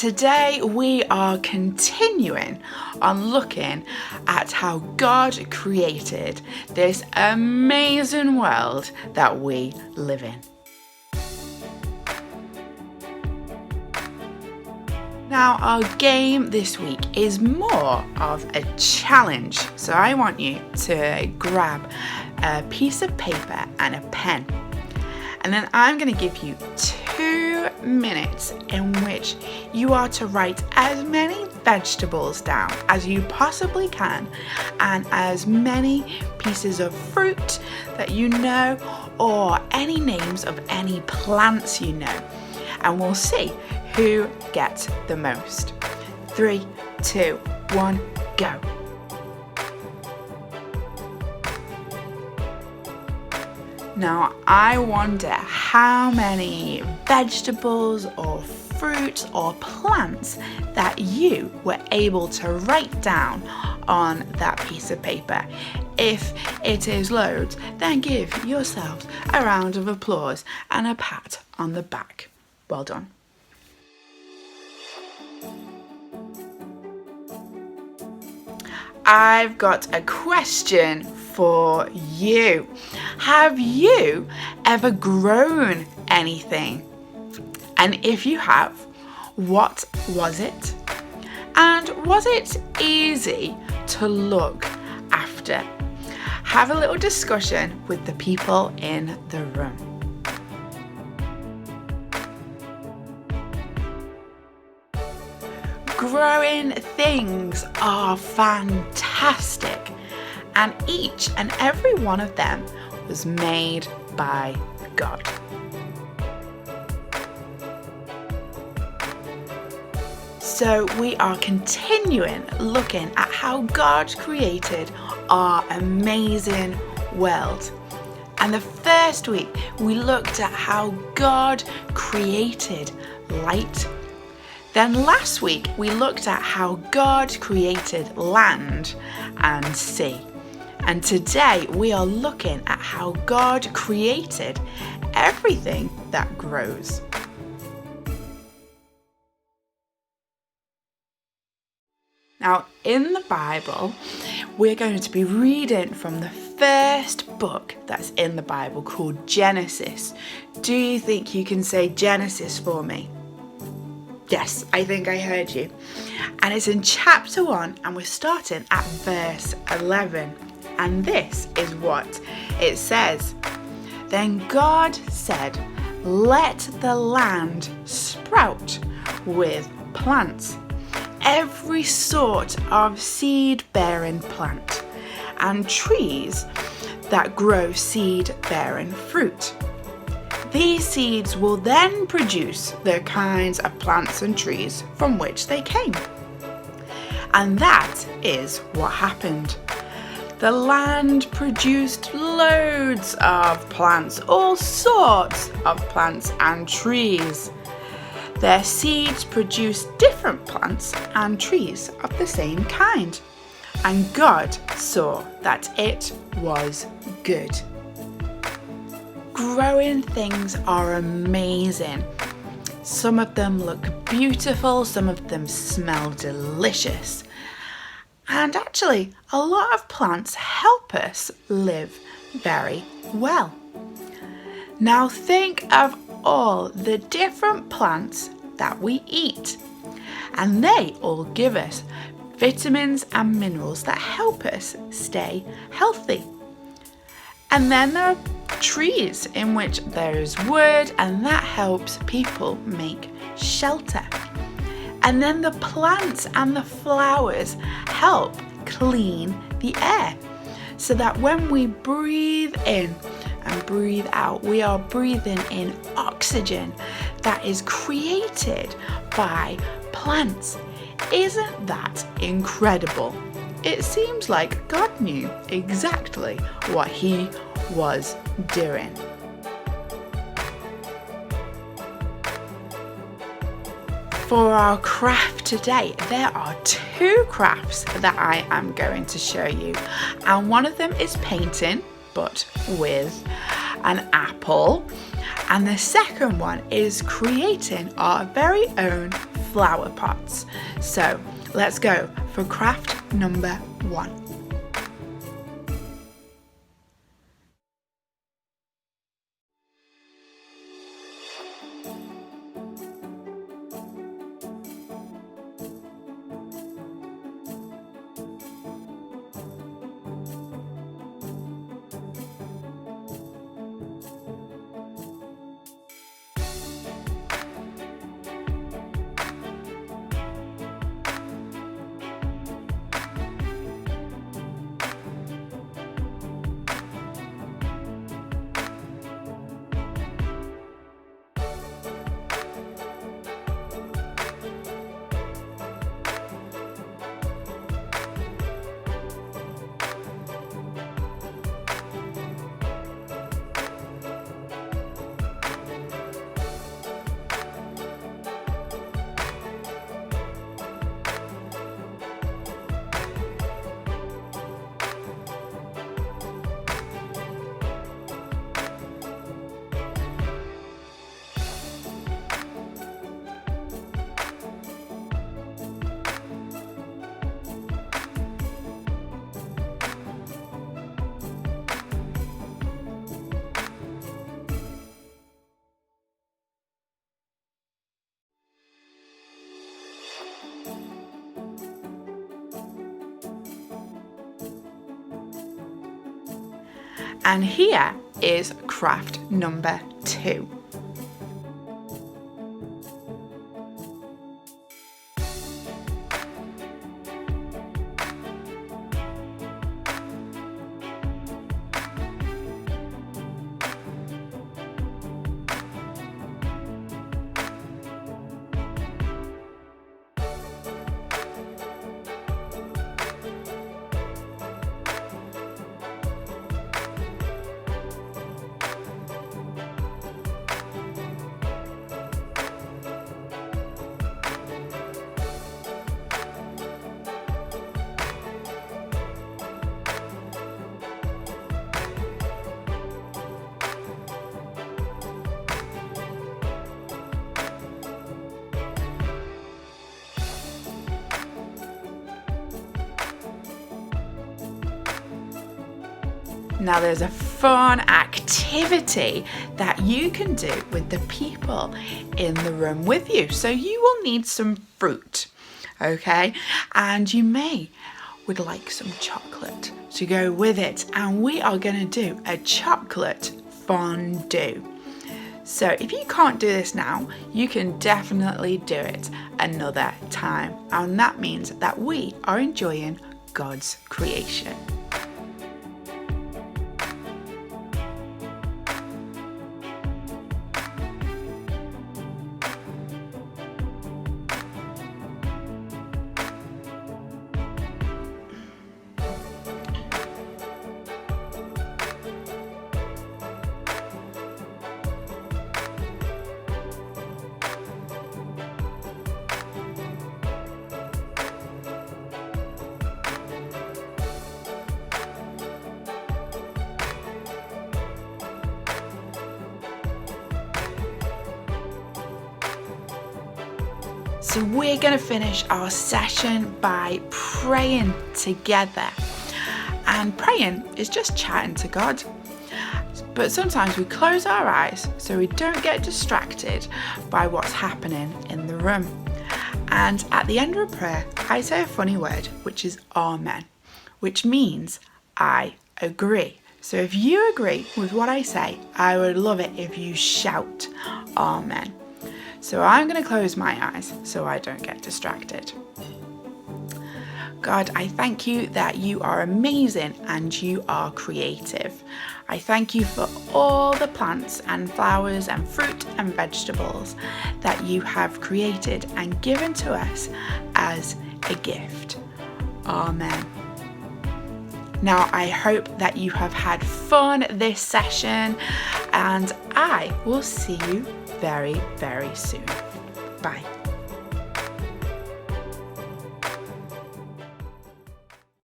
today we are continuing on looking at how God created this amazing world that we live in. Now, our game this week is more of a challenge, so I want you to grab a piece of paper and a pen, and then I'm going to give you 2 minutes in which you are to write as many vegetables down as you possibly can and as many pieces of fruit that you know or any names of any plants you know, and we'll see who gets the most. 3, 2, 1, go. Now, I wonder how many vegetables or fruits or plants that you were able to write down on that piece of paper. If it is loads, then give yourselves a round of applause and a pat on the back. Well done. I've got a question for you. Have you ever grown anything? And if you have, what was it? And was it easy to look after? Have a little discussion with the people in the room. Growing things are fantastic, and each and every one of them was made by God. So we are continuing looking at how God created our amazing world. And the first week we looked at how God created light. Then last week we looked at how God created land and sea. And today we are looking at how God created everything that grows. Now, in the Bible, we're going to be reading from the first book that's in the Bible called Genesis. Do you think you can say Genesis for me? Yes, I think I heard you. And it's in chapter 1, and we're starting at verse 11. And this is what it says. Then God said, "Let the land sprout with plants, every sort of seed-bearing plant, and trees that grow seed-bearing fruit. These seeds will then produce the kinds of plants and trees from which they came." And that is what happened. The land produced loads of plants, all sorts of plants and trees. Their seeds produced different plants and trees of the same kind. And God saw that it was good. Growing things are amazing. Some of them look beautiful, some of them smell delicious. And actually, a lot of plants help us live very well. Now think of all the different plants that we eat, and they all give us vitamins and minerals that help us stay healthy. And then there are trees in which there is wood, and that helps people make shelter. And then the plants and the flowers help clean the air, so that when we breathe in and breathe out, we are breathing in oxygen that is created by plants. Isn't that incredible? It seems like God knew exactly what He was doing. For our craft today, there are 2 crafts that I am going to show you, and one of them is painting, but with an apple, and the second one is creating our very own flower pots. So let's go for craft number 1. And here is craft number 2. Now there's a fun activity that you can do with the people in the room with you. So you will need some fruit, okay? And you would like some chocolate to go with it. And we are going to do a chocolate fondue. So if you can't do this now, you can definitely do it another time. And that means that we are enjoying God's creation. So we're going to finish our session by praying together. And praying is just chatting to God. But sometimes we close our eyes so we don't get distracted by what's happening in the room. And at the end of a prayer, I say a funny word, which is Amen, which means I agree. So if you agree with what I say, I would love it if you shout Amen. So I'm going to close my eyes so I don't get distracted. God, I thank you that you are amazing and you are creative. I thank you for all the plants and flowers and fruit and vegetables that you have created and given to us as a gift. Amen. Now, I hope that you have had fun this session, and I will see you very, very soon. Bye.